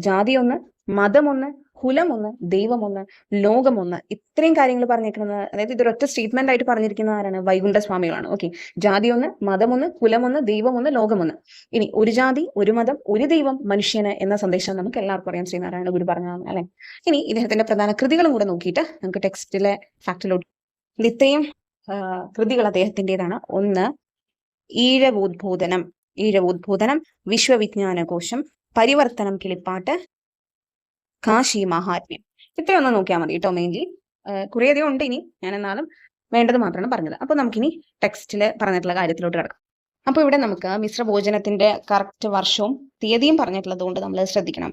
ജാതി ഒന്ന്, മതമൊന്ന്, കുലമൊന്ന്, ദൈവമൊന്ന്, ലോകമൊന്ന്, ഇത്രയും കാര്യങ്ങൾ പറഞ്ഞിരിക്കുന്നത്, അതായത് ഇതൊരൊറ്റ സ്റ്റേറ്റ്മെന്റ് ആയിട്ട് പറഞ്ഞിരിക്കുന്ന ആരാണ്? വൈകുണ്ഠസ്വാമികളാണ്. ഓക്കെ, ജാതി ഒന്ന്, മതമൊന്ന്, കുലമൊന്ന്, ദൈവമൊന്ന്, ലോകമൊന്ന്. ഇനി ഒരു ജാതി, ഒരു മതം, ഒരു ദൈവം, മനുഷ്യന് എന്ന സന്ദേശം നമുക്ക് എല്ലാവർക്കും അറിയാം, ശ്രീനാരായണ ഗുരു പറഞ്ഞതാണ് അല്ലെ. ഇനി ഇദ്ദേഹത്തിന്റെ പ്രധാന കൃതികളും കൂടെ നോക്കിയിട്ട് നമുക്ക് ടെക്സ്റ്റിലെ ഫാക്ടിലോട്ട്, ഇത്രയും കൃതികൾ അദ്ദേഹത്തിൻ്റെതാണ്. ഒന്ന്, ഈഴവോദ്ബോധനം, വിശ്വവിജ്ഞാനകോശം, പരിവർത്തനം കിളിപ്പാട്ട്, കാശി മഹാത്മ്യം. ഇത്രയൊന്നും നോക്കിയാൽ മതി കേട്ടോ. മെയിൻലി കുറേയധികം ഉണ്ട്, ഇനി ഞാൻ എന്നാലും വേണ്ടത് മാത്രമാണ് പറഞ്ഞത്. അപ്പൊ നമുക്കിനി ടെക്സ്റ്റിൽ പറഞ്ഞിട്ടുള്ള കാര്യത്തിലോട്ട് കിടക്കാം. അപ്പൊ ഇവിടെ നമുക്ക് മിശ്രഭോജനത്തിന്റെ കറക്റ്റ് വർഷവും തീയതിയും പറഞ്ഞിട്ടുള്ളത് കൊണ്ട് നമ്മൾ ശ്രദ്ധിക്കണം.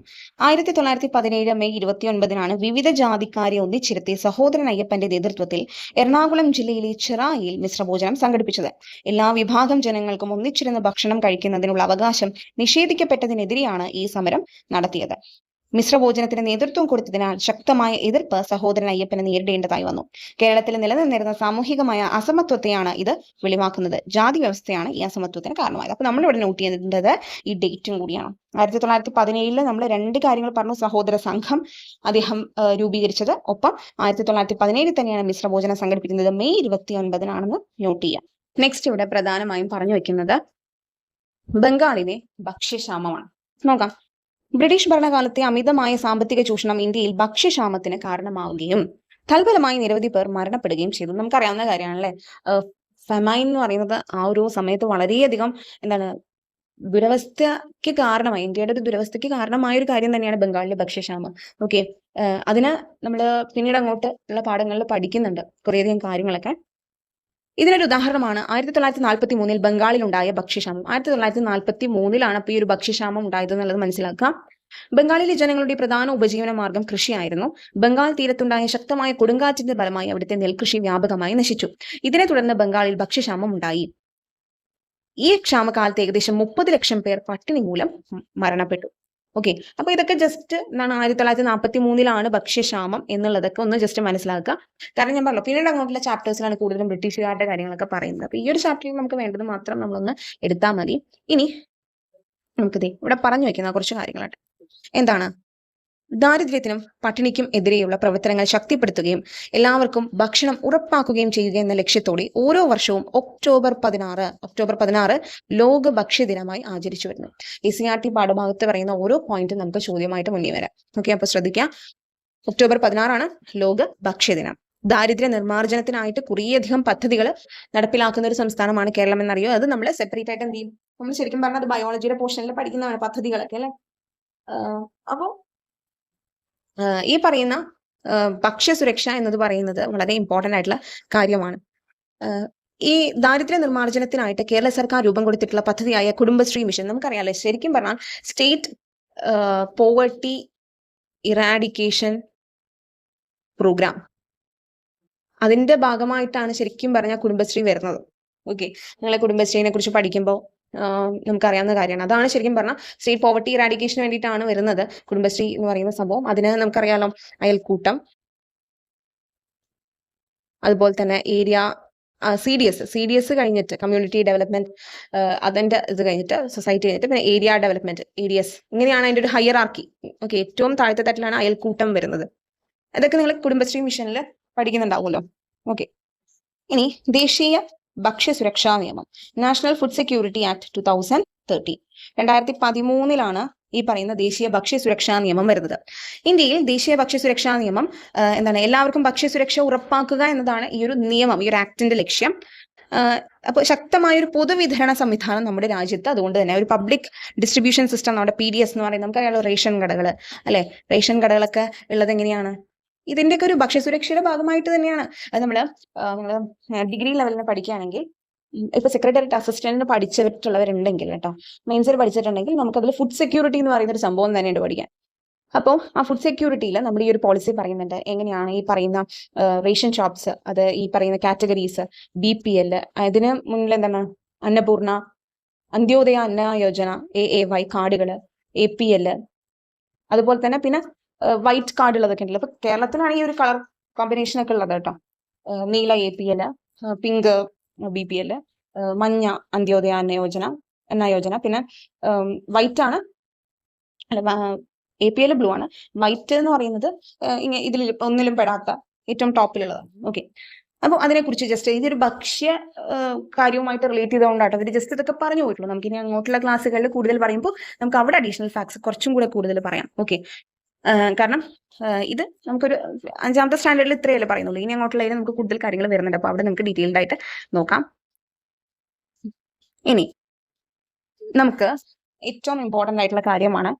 1917 മെയ് 29 വിവിധ ജാതിക്കാരെ ഒന്നിച്ചിരുത്തി സഹോദരൻ അയ്യപ്പന്റെ നേതൃത്വത്തിൽ എറണാകുളം ജില്ലയിലെ ചിറായിൽ മിശ്രഭോജനം സംഘടിപ്പിച്ചത്. എല്ലാ വിഭാഗം ജനങ്ങൾക്കും ഒന്നിച്ചിരുന്ന് ഭക്ഷണം കഴിക്കുന്നതിനുള്ള അവകാശം നിഷേധിക്കപ്പെട്ടതിനെതിരെയാണ് ഈ സമരം നടത്തിയത്. മിശ്രഭോജനത്തിന് നേതൃത്വം കൊടുത്തതിനാൽ ശക്തമായ എതിർപ്പ് സഹോദരൻ അയ്യപ്പന് നേരിടേണ്ടതായി വന്നു. കേരളത്തിൽ നിലനിന്നിരുന്ന സാമൂഹികമായ അസമത്വത്തെയാണ് ഇത് വെളിവാക്കുന്നത്. ജാതി വ്യവസ്ഥയാണ് ഈ അസമത്വത്തിന് കാരണമായത്. അപ്പൊ നമ്മളിവിടെ നോട്ട് ചെയ്യേണ്ടത് ഈ ഡേറ്റും കൂടിയാണ്. 1917 നമ്മൾ 2 കാര്യങ്ങൾ പറഞ്ഞു. സഹോദര സംഘം അദ്ദേഹം രൂപീകരിച്ചത്, ഒപ്പം 1917 തന്നെയാണ് മിശ്രഭോജനം സംഘടിപ്പിക്കുന്നത്. മെയ് 29 നോട്ട് ചെയ്യാം. നെക്സ്റ്റ് ഇവിടെ പ്രധാനമായും പറഞ്ഞു വെക്കുന്നത് ബംഗാളിലെ ഭക്ഷ്യക്ഷാമമാണ്. നോക്കാം. ബ്രിട്ടീഷ് ഭരണകാലത്തെ അമിതമായ സാമ്പത്തിക ചൂഷണം ഇന്ത്യയിൽ ഭക്ഷ്യക്ഷാമത്തിന് കാരണമാവുകയും തൽഫലമായി നിരവധി പേർ മരണപ്പെടുകയും ചെയ്തു. നമുക്കറിയാവുന്ന കാര്യമാണല്ലേ. ഫെമൈൻ എന്ന് പറയുന്നത് ആ ഒരു സമയത്ത് വളരെയധികം ദുരവസ്ഥയ്ക്ക് കാരണമായി, ഇന്ത്യയുടെ ഒരു ദുരവസ്ഥയ്ക്ക് കാരണമായ ഒരു കാര്യം തന്നെയാണ് ബംഗാളിലെ ഭക്ഷ്യക്ഷാമം. ഓക്കെ, അതിന് നമ്മൾ പിന്നീട് അങ്ങോട്ട് ഉള്ള പാഠങ്ങളിൽ പഠിക്കുന്നുണ്ട് കുറേയധികം കാര്യങ്ങളൊക്കെ. ഇതിനൊരു ഉദാഹരണമാണ് 1943 ബംഗാളിൽ ഉണ്ടായ ഭക്ഷ്യക്ഷാമം. 1943 അപ്പോൾ ഈ ഒരു ഭക്ഷ്യക്ഷാമം ഉണ്ടായത് എന്നുള്ളത് മനസ്സിലാക്കാം. ബംഗാളിലെ ജനങ്ങളുടെ പ്രധാന ഉപജീവന മാർഗം കൃഷിയായിരുന്നു. ബംഗാൾ തീരത്തുണ്ടായ ശക്തമായ കൊടുങ്കാറ്റിന്റെ ഫലമായി അവിടുത്തെ നെൽകൃഷി വ്യാപകമായി നശിച്ചു. ഇതിനെ തുടർന്ന് ബംഗാളിൽ ഭക്ഷ്യക്ഷാമം ഉണ്ടായി. ഈ ക്ഷാമകാലത്ത് ഏകദേശം 30 ലക്ഷം പേർ പട്ടിണി മൂലം മരണപ്പെട്ടു. ഓക്കെ, അപ്പൊ ഇതൊക്കെ ജസ്റ്റ് എന്താണ് 1943 ഭക്ഷ്യക്ഷാമം എന്നുള്ളതൊക്കെ ഒന്ന് ജസ്റ്റ് മനസ്സിലാക്കുക. കാരണം ഞാൻ പറഞ്ഞു പിന്നീട് അങ്ങോട്ടുള്ള ചാപ്റ്റേഴ്സിലാണ് കൂടുതലും ബ്രിട്ടീഷുകാരുടെ കാര്യങ്ങളൊക്കെ പറയുന്നത്. അപ്പൊ ഈ ഒരു ചാപ്റ്ററിൽ നമുക്ക് വേണ്ടത് മാത്രം നമ്മളൊന്ന് എടുത്താൽ മതി. ഇനി നമുക്കിത് ഇവിടെ പറഞ്ഞു വെക്കുന്ന കുറച്ച് കാര്യങ്ങളുണ്ട്. എന്താണ്? ദാരിദ്ര്യത്തിനും പട്ടിണിക്കും എതിരെയുള്ള പ്രവർത്തനങ്ങൾ ശക്തിപ്പെടുത്തുകയും എല്ലാവർക്കും ഭക്ഷണം ഉറപ്പാക്കുകയും ചെയ്യുക എന്ന ലക്ഷ്യത്തോടെ ഓരോ വർഷവും ഒക്ടോബർ 16 ലോക ഭക്ഷ്യദിനമായി ആചരിച്ചു വരുന്നു. ECERT പാഠഭാഗത്ത് പറയുന്ന ഓരോ പോയിന്റും നമുക്ക് ചോദ്യമായിട്ട് മുന്നിൽ വരാം. ഓക്കെ, അപ്പൊ ശ്രദ്ധിക്കുക. ഒക്ടോബർ 16 ലോക ഭക്ഷ്യദിനം. ദാരിദ്ര്യ നിർമ്മാർജ്ജനത്തിനായിട്ട് കുറേയധികം പദ്ധതികൾ നടപ്പിലാക്കുന്ന ഒരു സംസ്ഥാനമാണ് കേരളം എന്നറിയോ. അത് നമ്മൾ സെപ്പറേറ്റ് ആയിട്ട് എന്ത് ചെയ്യും, നമ്മൾ ശരിക്കും പറഞ്ഞാൽ അത് ബയോളജിയുടെ പോർഷനിൽ പഠിക്കുന്നതാണ് പദ്ധതികളൊക്കെ അല്ലെ. അപ്പോൾ ഈ പറയുന്ന ഭക്ഷ്യസുരക്ഷ എന്നത് പറയുന്നത് വളരെ ഇമ്പോർട്ടന്റ് ആയിട്ടുള്ള കാര്യമാണ്. ഈ ദാരിദ്ര്യ നിർമ്മാർജ്ജനത്തിനായിട്ട് കേരള സർക്കാർ രൂപം കൊടുത്തിട്ടുള്ള പദ്ധതിയായ കുടുംബശ്രീ മിഷൻ നമുക്കറിയാലോ. ശരിക്കും പറഞ്ഞാൽ സ്റ്റേറ്റ് പോവർട്ടി ഇറാഡിക്കേഷൻ പ്രോഗ്രാം, അതിന്റെ ഭാഗമായിട്ടാണ് ശരിക്കും പറഞ്ഞാൽ കുടുംബശ്രീ വരുന്നത്. ഓക്കെ, നിങ്ങളെ കുടുംബശ്രീനെ കുറിച്ച് പഠിക്കുമ്പോൾ നമുക്കറിയാവുന്ന കാര്യമാണ്. അതാണ് ശരിക്കും പറഞ്ഞാൽ സ്റ്റേറ്റ് പോവർട്ടി ഇറാഡിക്കേഷന് വേണ്ടിയിട്ടാണ് വരുന്നത് കുടുംബശ്രീ എന്ന് പറയുന്ന സംഭവം. അതിന് നമുക്കറിയാലോ അയൽക്കൂട്ടം, അതുപോലെ തന്നെ ഏരിയ CDS കഴിഞ്ഞിട്ട് കമ്മ്യൂണിറ്റി ഡെവലപ്മെന്റ്, അതിന്റെ ഇത് കഴിഞ്ഞിട്ട് സൊസൈറ്റി കഴിഞ്ഞിട്ട് പിന്നെ ഏരിയ ഡെവലപ്മെന്റ് ADS, ഇങ്ങനെയാണ് അതിന്റെ ഒരു ഹയറാർക്കി. ഓക്കെ, ഏറ്റവും താഴത്തെ തട്ടിലാണ് അയൽക്കൂട്ടം വരുന്നത്. അതൊക്കെ നിങ്ങൾ കുടുംബശ്രീ മിഷനിൽ പഠിക്കുന്നുണ്ടാവുമല്ലോ. ഓക്കെ, ഇനി ദേശീയ ഭക്ഷ്യസുരക്ഷാ നിയമം, നാഷണൽ ഫുഡ് സെക്യൂരിറ്റി ആക്ട് 2013, 2013 ഈ പറയുന്ന ദേശീയ ഭക്ഷ്യസുരക്ഷാ നിയമം വരുന്നത്. ഇന്ത്യയിൽ ദേശീയ ഭക്ഷ്യസുരക്ഷാ നിയമം എന്താണ്, എല്ലാവർക്കും ഭക്ഷ്യസുരക്ഷ ഉറപ്പാക്കുക എന്നതാണ് ഈ ഒരു നിയമം, ഈ ഒരു ആക്ടിന്റെ ലക്ഷ്യം. അപ്പോൾ ശക്തമായ ഒരു പൊതുവിതരണ സംവിധാനം നമ്മുടെ രാജ്യത്ത്, അതുകൊണ്ട് തന്നെ ഒരു പബ്ലിക് ഡിസ്ട്രിബ്യൂഷൻ സിസ്റ്റം, നമ്മുടെ PDS എന്ന് പറയുന്നത് നമുക്കറിയാലോ. റേഷൻ കടകൾ അല്ലെ, റേഷൻ കടകളൊക്കെ ഉള്ളത് എങ്ങനെയാണ്, ഇതിന്റെയൊക്കെ ഒരു ഭക്ഷ്യസുരക്ഷയുടെ ഭാഗമായിട്ട് തന്നെയാണ്. അത് നമ്മള് ഡിഗ്രി ലെവലിന് പഠിക്കുകയാണെങ്കിൽ, ഇപ്പൊ സെക്രട്ടേറിയറ്റ് അസിസ്റ്റന്റിന് പഠിച്ചിട്ടുള്ളവരുണ്ടെങ്കിൽ കേട്ടോ, മെയിൻസിൽ പഠിച്ചിട്ടുണ്ടെങ്കിൽ നമുക്കതിൽ ഫുഡ് സെക്യൂരിറ്റി എന്ന് പറയുന്ന ഒരു സംഭവം തന്നെയുണ്ട് പഠിക്കാൻ. അപ്പോൾ ആ ഫുഡ് സെക്യൂരിറ്റിയിൽ നമ്മൾ ഈ ഒരു പോളിസി പറയുന്നുണ്ട്. എങ്ങനെയാണ് ഈ പറയുന്ന റേഷൻ ഷോപ്സ്, അത് ഈ പറയുന്ന കാറ്റഗറീസ്, BPL, അതിന് മുന്നിൽ എന്താണ് അന്നപൂർണ, അന്ത്യോദയ അന്ന യോജന, AAY കാർഡുകൾ, APL, അതുപോലെ തന്നെ പിന്നെ വൈറ്റ് കാർഡ് ഉള്ളതൊക്കെ ഉണ്ടല്ലോ. അപ്പൊ കേരളത്തിലാണ് ഈ ഒരു കളർ കോമ്പിനേഷൻ ഒക്കെ ഉള്ളത് കേട്ടോ. നീല APL, പിങ്ക് BPL, മഞ്ഞ അന്ത്യോദയ അന്ന യോജന, പിന്നെ വൈറ്റ് ആണ്, APL ബ്ലൂ ആണ്. വൈറ്റ് എന്ന് പറയുന്നത് ഇതിൽ ഒന്നിലും പെടാത്ത ഏറ്റവും ടോപ്പിലുള്ളതാണ്. ഓക്കെ, അപ്പോൾ അതിനെക്കുറിച്ച് ജസ്റ്റ് ഇതൊരു ഭക്ഷ്യ കാര്യവുമായിട്ട് റിലേറ്റ് ചെയ്തുകൊണ്ടാട്ടോ ഇവർ ജസ്റ്റ് ഇതൊക്കെ പറഞ്ഞു പോയിട്ടുള്ളൂ. നമുക്ക് ഇനി അങ്ങോട്ടുള്ള ക്ലാസ്സുകളിൽ കൂടുതൽ പറയുമ്പോൾ നമുക്ക് അവിടെ അഡീഷണൽ ഫാക്ട്സ് കുറച്ചും കൂടെ കൂടുതൽ പറയാം. ഓക്കെ, കാരണം ഇത് നമുക്കൊരു 5ാമത്തെ സ്റ്റാൻഡേർഡിൽ ഇത്രയല്ലേ പറയുന്നുള്ളൂ. ഇനി അങ്ങോട്ടുള്ളതിൽ നമുക്ക് കൂടുതൽ കാര്യങ്ങൾ വരുന്നുണ്ട്. അപ്പോൾ അവിടെ നമുക്ക് ഡീറ്റെയിൽഡ് ആയിട്ട് നോക്കാം. ഇനി നമുക്ക് ഏറ്റവും ഇമ്പോർട്ടൻ്റ് ആയിട്ടുള്ള കാര്യമാണ്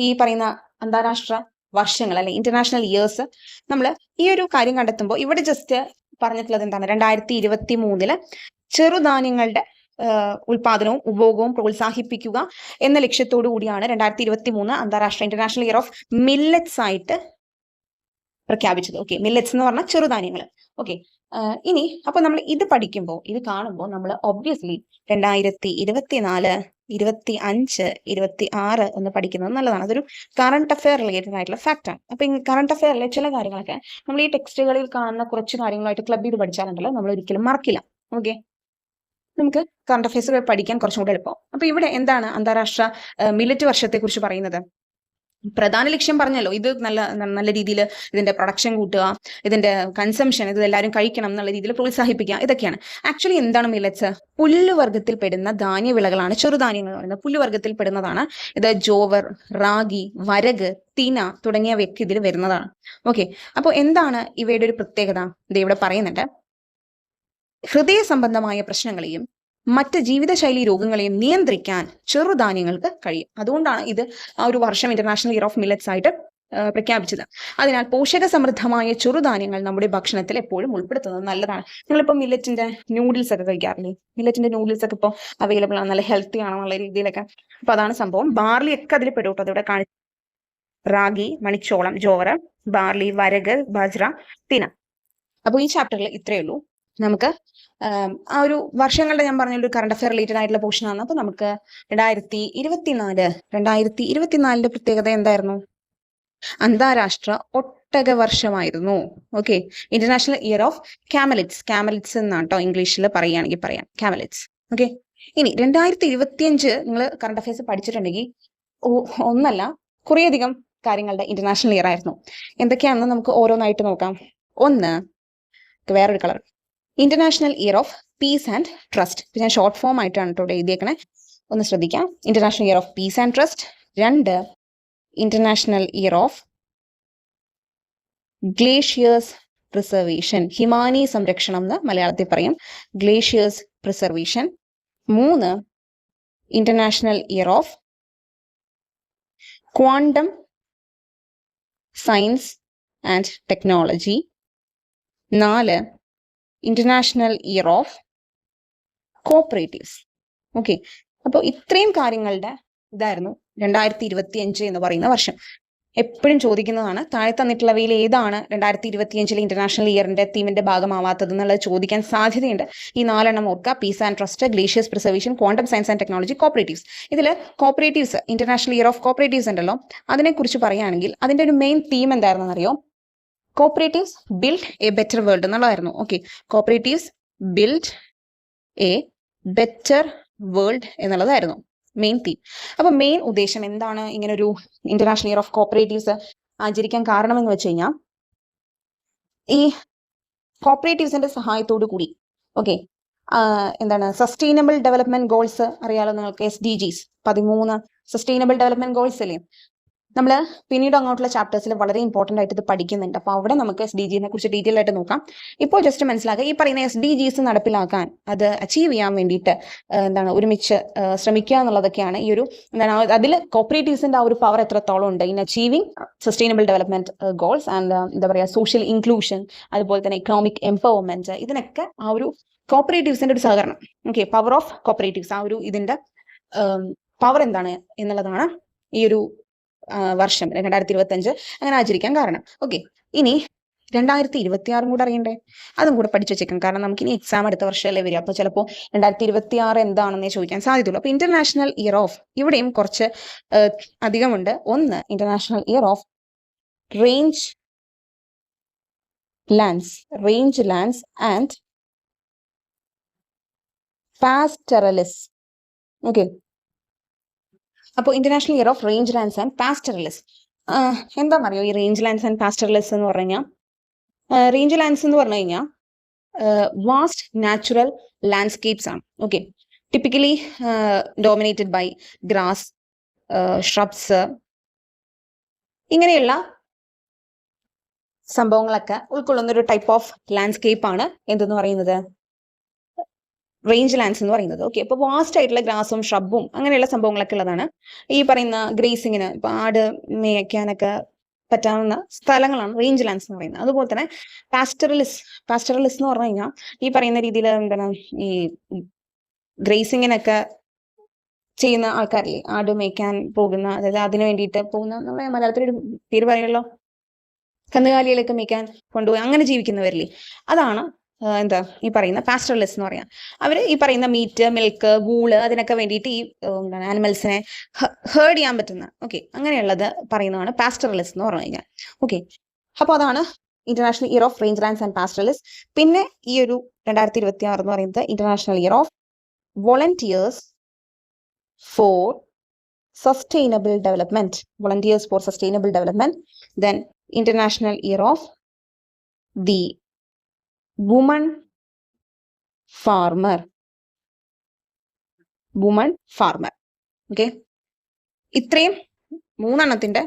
ഈ പറയുന്ന അന്താരാഷ്ട്ര വർഷങ്ങൾ അല്ലെ, ഇന്റർനാഷണൽ ഇയേഴ്സ്. നമ്മൾ ഈ ഒരു കാര്യം കണ്ടെത്തുമ്പോൾ ഇവിടെ ജസ്റ്റ് പറഞ്ഞിട്ടുള്ളത് എന്താണ്, 2023 ചെറുധാന്യങ്ങളുടെ ഉൽപാദനവും ഉപഭോഗവും പ്രോത്സാഹിപ്പിക്കുക എന്ന ലക്ഷ്യത്തോടു കൂടിയാണ് 2023 അന്താരാഷ്ട്ര ഇന്റർനാഷണൽ ഇയർ ഓഫ് മില്ലറ്റ്സ് ആയിട്ട് പ്രഖ്യാപിച്ചത്. ഓക്കെ, മില്ലറ്റ്സ് എന്ന് പറഞ്ഞാൽ ചെറുധാന്യങ്ങൾ. ഓക്കെ, ഇനി അപ്പൊ നമ്മൾ ഇത് പഠിക്കുമ്പോൾ, ഇത് കാണുമ്പോൾ നമ്മൾ ഒബ്വിയസ്ലി 2024, 25, 26 ഒന്ന് പഠിക്കുന്നത് നല്ലതാണ്. അതൊരു കറണ്ട് അഫെയർ റിലേറ്റഡ് ആയിട്ടുള്ള ഫാക്ട് ആണ്. അപ്പൊ ഈ കറണ്ട് അഫെയറിലെ ചില കാര്യങ്ങളൊക്കെ നമ്മൾ ഈ ടെക്സ്റ്റുകളിൽ കാണുന്ന കുറച്ച് കാര്യങ്ങളായിട്ട് ക്ലബ് ചെയ്ത് പഠിച്ചാലുണ്ടല്ലോ നമ്മൾ ഒരിക്കലും മറക്കില്ല. ഓക്കെ, നമുക്ക് കറണ്ട് അഫെയർസ് പഠിക്കാൻ കുറച്ചും കൂടെ എളുപ്പം. അപ്പൊ ഇവിടെ എന്താണ് അന്താരാഷ്ട്ര മില്ലറ്റ് വർഷത്തെ കുറിച്ച് പറയുന്നത്? പ്രധാന ലക്ഷ്യം പറഞ്ഞല്ലോ, ഇത് നല്ല രീതിയിൽ ഇതിന്റെ പ്രൊഡക്ഷൻ കൂട്ടുക, ഇതിന്റെ കൺസംഷൻ, ഇത് എല്ലാവരും കഴിക്കണം എന്നുള്ള രീതിയിൽ പ്രോത്സാഹിപ്പിക്കുക, ഇതൊക്കെയാണ്. ആക്ച്വലി എന്താണ് മില്ലറ്റ്സ്? പുല്ലുവർഗത്തിൽ പെടുന്ന ധാന്യവിളകളാണ് ചെറുധാന്യങ്ങൾ എന്ന് പറയുന്നത്. പുല്ലുവർഗത്തിൽ പെടുന്നതാണ് ഇത്. ജോവർ, റാഗി, വരക്, തിന തുടങ്ങിയവയൊക്കെ ഇതിൽ വരുന്നതാണ്. ഓക്കെ, അപ്പോൾ എന്താണ് ഇവയുടെ ഒരു പ്രത്യേകത? ഇത് ഇവിടെ പറയുന്നുണ്ട്. ഹൃദയ സംബന്ധമായ പ്രശ്നങ്ങളെയും മറ്റ് ജീവിതശൈലി രോഗങ്ങളെയും നിയന്ത്രിക്കാൻ ചെറുധാന്യങ്ങൾക്ക് കഴിയും. അതുകൊണ്ടാണ് ഇത് ആ ഒരു വർഷം ഇന്റർനാഷണൽ ഇയർ ഓഫ് മില്ലറ്റ്സ് ആയിട്ട് പ്രഖ്യാപിച്ചത്. അതിനാൽ പോഷക സമൃദ്ധമായ ചെറുധാന്യങ്ങൾ നമ്മുടെ ഭക്ഷണത്തിൽ എപ്പോഴും ഉൾപ്പെടുത്തുന്നത് നല്ലതാണ്. നിങ്ങളിപ്പോൾ മില്ലറ്റിന്റെ നൂഡിൽസ് ഒക്കെ കഴിക്കാറില്ലേ? മില്ലറ്റിന്റെ നൂഡിൽസ് ഒക്കെ ഇപ്പോൾ അവൈലബിൾ ആണ്, നല്ല ഹെൽത്തി ആണെന്നുള്ള രീതിയിലൊക്കെ. അപ്പൊ അതാണ് സംഭവം. ബാർലി ഒക്കെ അതിൽ പെടും. അതോടെ കാണി റാഗി, മണിച്ചോളം, ജോവർ, ബാർലി, വരക്, ബജ്ര, തിന. അപ്പോൾ ഈ ചാപ്റ്ററിൽ ഇത്രയേ ഉള്ളൂ. നമുക്ക് ആ ഒരു വർഷങ്ങളുടെ ഞാൻ പറഞ്ഞ ഒരു കറണ്ട് അഫെയർ റിലേറ്റഡ് ആയിട്ടുള്ള പോർഷൻ ആണ്. അപ്പൊ നമുക്ക് 2024 പ്രത്യേകത എന്തായിരുന്നു? അന്താരാഷ്ട്ര ഒട്ടക വർഷമായിരുന്നു. ഓക്കെ, ഇന്റർനാഷണൽ ഇയർ ഓഫ് ക്യാമലിറ്റ്സ് എന്നാണ് കേട്ടോ ഇംഗ്ലീഷിൽ പറയുകയാണെങ്കിൽ പറയാം, ക്യാമലിറ്റ്സ്. ഓക്കെ, ഇനി 2025 നിങ്ങൾ കറണ്ട് അഫയേഴ്സ് പഠിച്ചിട്ടുണ്ടെങ്കിൽ ഒന്നല്ല കുറേയധികം കാര്യങ്ങളുടെ ഇന്റർനാഷണൽ ഇയർ ആയിരുന്നു. എന്തൊക്കെയാണെന്ന് നമുക്ക് ഓരോന്നായിട്ട് നോക്കാം. ഒന്ന്, വേറൊരു colour, international year of peace and trust. ഞാൻ ഷോർട്ട് ഫോം ആയിട്ടാണ് കേട്ടോ എഴുതിയേക്കണേ, ഒന്ന് ശ്രദ്ധിക്കാം. International year of peace and trust. 2, international year of glaciers preservation. ഹിമാനി സംരക്ഷണം എന്ന് മലയാളത്തിൽ പറയും, glaciers preservation. 3, international year of quantum science and technology. 4, international year of cooperatives. Okay, അപ്പോൾ ഇത്രയും കാര്യങ്ങളുടെ ഇതായിരുന്നു 2025 എന്ന് പറയുന്ന വർഷം. എപ്പോഴും ചോദിക്കുന്നതാണ്, താഴെ തന്നിട്ടുള്ളവയിൽ ഏതാണ് 2025 ഇന്റർനാഷണൽ ഇയറിന്റെ തീമിന്റെ ഭാഗമാവാത്തത് എന്നുള്ളത് ചോദിക്കാൻ സാധ്യതയുണ്ട്. ഈ 4 എണ്ണം ഓർക്കുക: peace and trust, glaciers preservation, quantum science and technology, cooperatives. ഇതിൽ cooperatives, international year of cooperatives ഉണ്ടല്ലോ, അതിനെക്കുറിച്ച് പറയുകയാണെങ്കിൽ അതിന്റെ ഒരു മെയിൻ തീം എന്തായിരുന്നെന്ന് അറിയോ? Cooperatives build a better world എന്നുള്ളതായിരുന്നു. Okay, cooperatives build a better world എന്നുള്ളതായിരുന്നു മെയിൻ തീം. അപ്പൊ മെയിൻ ഉദ്ദേശം എന്താണ് ഇങ്ങനെ ഒരു ഇന്റർനാഷണൽ ഇയർ ഓഫ് കോപ്പറേറ്റീവ്സ് ആചരിക്കാൻ കാരണമെന്ന് വെച്ച് കഴിഞ്ഞാൽ, ഈ കോപ്പറേറ്റീവ്സിന്റെ സഹായത്തോടു കൂടി ഓക്കെ എന്താണ് സസ്റ്റൈനബിൾ ഡെവലപ്മെന്റ് ഗോൾസ് അറിയാലോ നിങ്ങൾക്ക്, SDGs 13 സസ്റ്റൈനബിൾ ഡെവലപ്മെന്റ് ഗോൾസ് അല്ലേ. നമ്മൾ പിന്നീട് അങ്ങോട്ടുള്ള ചാപ്റ്റേഴ്സിൽ വളരെ ഇമ്പോർട്ടന്റ് ആയിട്ട് ഇത് പഠിക്കുന്നുണ്ട്. അപ്പോൾ അവിടെ നമുക്ക് SDGനെ കുറിച്ച് ഡീറ്റെയിൽ ആയിട്ട് നോക്കാം. ഇപ്പോൾ ജസ്റ്റ് മനസ്സിലാക്കുക, ഈ പറയുന്ന SDGs നടപ്പിലാക്കാൻ, അത് അച്ചീവ് ചെയ്യാൻ വേണ്ടിയിട്ട് എന്താണ് ഒരുമിച്ച് ശ്രമിക്കുക എന്നുള്ളതൊക്കെയാണ് ഈ ഒരു എന്താണ് അതിൽ കോപ്പറേറ്റീവ്സിന്റെ ആ ഒരു പവർ എത്രത്തോളം ഉണ്ട് in achieving sustainable development goals and എന്താ പറയുക സോഷ്യൽ ഇൻക്ലൂഷൻ, അതുപോലെ തന്നെ ഇക്കണോമിക് എംപവർമെന്റ്, ഇതിനൊക്കെ ആ ഒരു കോപ്പറേറ്റീവ്സിന്റെ ഒരു സഹകരണം. ഓക്കെ, പവർ ഓഫ് കോപ്പറേറ്റീവ്സ്, ആ ഒരു ഇതിന്റെ പവർ എന്താണ് എന്നുള്ളതാണ് ഈ ഒരു വർഷം 2025 അങ്ങനെ ആചരിക്കാൻ കാരണം. ഓക്കെ, ഇനി 2026 കൂടെ അറിയണ്ടേ? അതും കൂടെ പഠിച്ചു വെച്ചേക്കാം, കാരണം നമുക്ക് ഇനി എക്സാം അടുത്ത വർഷമല്ലേ വരിക. അപ്പോൾ ചിലപ്പോൾ 2026 എന്താണെന്നേ ചോദിക്കാൻ സാധ്യതയുള്ളൂ. അപ്പോൾ ഇന്റർനാഷണൽ ഇയർ ഓഫ് ഇവിടെയും കുറച്ച് അധികമുണ്ട്. ഒന്ന്, international year of rangelands and pastoralists. Okay, അപ്പോൾ international year of rangelands and pastoralists എന്താണെന്നറിയോ? ഈ റേഞ്ച് ലാൻഡ്സ് ആൻഡ് പാസ്റ്ററലിസ് എന്ന് പറഞ്ഞു കഴിഞ്ഞാൽ, റേഞ്ച് ലാൻഡ്സ് എന്ന് പറഞ്ഞു കഴിഞ്ഞാൽ വാസ്റ്റ് നാച്ചുറൽ ലാൻഡ്സ്കേപ്സ് ആണ്. Okay, typically dominated by grass, shrubs, ഇങ്ങനെയുള്ള സംഭവങ്ങളൊക്കെ ഉൾക്കൊള്ളുന്ന ഒരു ടൈപ്പ് ഓഫ് ലാൻഡ്സ്കേപ്പ് ആണ് എന്തെന്ന് പറയുന്നത്, റേഞ്ച് ലാൻഡ്സ് എന്ന് പറയുന്നത്. ഓക്കെ, അപ്പോൾ വാസ്റ്റ് ആയിട്ടുള്ള ഗ്രാസും ഷ്രബും അങ്ങനെയുള്ള സംഭവങ്ങളൊക്കെ ഉള്ളതാണ്. ഈ പറയുന്ന ഗ്രേസിങ്ങിന്, ഇപ്പൊ ആട് മേയ്ക്കാനൊക്കെ പറ്റാവുന്ന സ്ഥലങ്ങളാണ് റേഞ്ച് ലാൻഡ്സ് എന്ന് പറയുന്നത്. അതുപോലെ തന്നെ പാസ്റ്ററലിസ് എന്ന് പറഞ്ഞു കഴിഞ്ഞാൽ ഈ പറയുന്ന രീതിയിൽ എന്താണ് ഈ ഗ്രേസിങ്ങിനൊക്കെ ചെയ്യുന്ന ആൾക്കാരില്ലേ, ആട് മേയ്ക്കാൻ പോകുന്ന, അതായത് അതിന് വേണ്ടിയിട്ട് പോകുന്ന, നമ്മുടെ മലയാളത്തിൽ ഒരു പേര് പറയുമല്ലോ, കന്നുകാലികളൊക്കെ മേയ്ക്കാൻ കൊണ്ടുപോയി അങ്ങനെ ജീവിക്കുന്നവരില്ലേ, അതാണ് എന്താ ഈ പറയുന്ന പാസ്റ്ററലിസ്റ്റ് എന്ന് പറയാം. അവർ ഈ പറയുന്ന മീറ്റ്, മിൽക്ക്, വൂള് അതിനൊക്കെ വേണ്ടിയിട്ട് ഈ എന്താണ് ആനിമൽസിനെ ഹേർഡ് ചെയ്യാൻ പറ്റുന്ന ഓക്കെ അങ്ങനെയുള്ളത് പറയുന്നതാണ് പാസ്റ്ററലിസ്റ്റ് എന്ന് പറഞ്ഞു കഴിഞ്ഞാൽ. ഓക്കെ, അപ്പോൾ അതാണ് international year of rangelands and pastoralist. പിന്നെ ഈ ഒരു 2026 എന്ന് പറയുന്നത് international year of volunteers for sustainable development. Then international year of the woman farmer. Okay, ഇത്രയും 3 എണ്ണത്തിന്റെ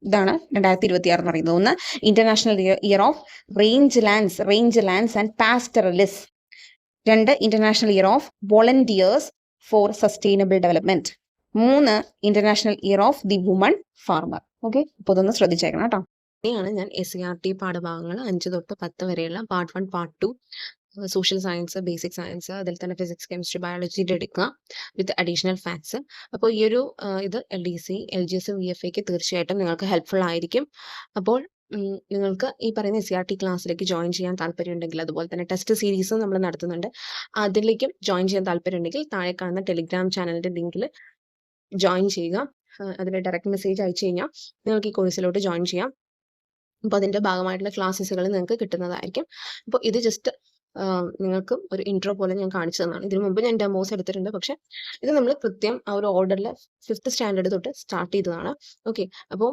ഇതാണ് 2026 എന്ന് പറയുന്നത്. ഒന്ന്, international year of rangelands and pastoralists. 2, international year of volunteers for sustainable development. 3, international year of the woman farmer. Okay, അപ്പോൾ ഇതൊന്ന് ശ്രദ്ധിച്ചേക്കണം കേട്ടോ. ഇനിയാണ് ഞാൻ SCERT പാഠഭാഗങ്ങൾ 5 തൊട്ട് 10 വരെയുള്ള part 1, part 2, social science, basic science, അതിൽ തന്നെ ഫിസിക്സ്, കെമിസ്ട്രി, ബയോളജിയുടെ എടുക്കുക വിത്ത് അഡീഷണൽ ഫാക്ട്സ്. അപ്പോൾ ഈ ഒരു ഇത് LDC, LGS, VFAക്ക് തീർച്ചയായിട്ടും നിങ്ങൾക്ക് ഹെൽപ്ഫുൾ ആയിരിക്കും. അപ്പോൾ നിങ്ങൾക്ക് ഈ പറയുന്ന SCRT ക്ലാസ്സിലേക്ക് ജോയിൻ ചെയ്യാൻ താല്പര്യമുണ്ടെങ്കിൽ, അതുപോലെ തന്നെ ടെസ്റ്റ് സീരീസും നമ്മൾ നടത്തുന്നുണ്ട്. അതിലേക്കും ജോയിൻ ചെയ്യാൻ താല്പര്യമുണ്ടെങ്കിൽ താഴെ കാണുന്ന ടെലിഗ്രാം ചാനലിന്റെ ലിങ്കിൽ ജോയിൻ ചെയ്യുക. അതിന് ഡയറക്റ്റ് മെസ്സേജ് അയച്ചു കഴിഞ്ഞാൽ നിങ്ങൾക്ക് ഈ കോഴ്സിലോട്ട് ജോയിൻ ചെയ്യാം. അപ്പോൾ അതിന്റെ ഭാഗമായിട്ടുള്ള ക്ലാസ്സസുകൾ നിങ്ങൾക്ക് കിട്ടുന്നതായിരിക്കും. അപ്പോൾ ഇത് ജസ്റ്റ് നിങ്ങൾക്ക് ഒരു ഇൻട്രോ പോലെ ഞാൻ കാണിച്ചു തന്നതാണ്. ഇതിനു മുമ്പ് ഞാൻ ഡെമോസ് എടുത്തിട്ടുണ്ട്. പക്ഷേ ഇത് നമ്മൾ കൃത്യം ആ ഒരു ഓർഡറിൽ 5th സ്റ്റാൻഡേർഡ് തൊട്ട് സ്റ്റാർട്ട് ചെയ്തതാണ്. ഓക്കെ, അപ്പോൾ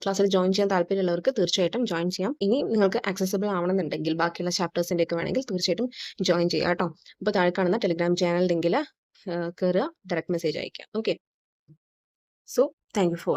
ക്ലാസ്സിൽ ജോയിൻ ചെയ്യാൻ താല്പര്യമുള്ളവർക്ക് തീർച്ചയായിട്ടും ജോയിൻ ചെയ്യാം. ഇനി നിങ്ങൾക്ക് ആക്സസിബിൾ ആവണമെന്നുണ്ടെങ്കിൽ ബാക്കിയുള്ള ചാപ്റ്റേഴ്സിൻ്റെ ഒക്കെ വേണമെങ്കിൽ തീർച്ചയായിട്ടും ജോയിൻ ചെയ്യാം കേട്ടോ. അപ്പോൾ താഴെ കാണുന്ന ടെലിഗ്രാം ചാനൽ ലിങ്കിൽ കയറുക, ഡയറക്റ്റ് മെസ്സേജ് അയക്കുക. Okay, so thank you for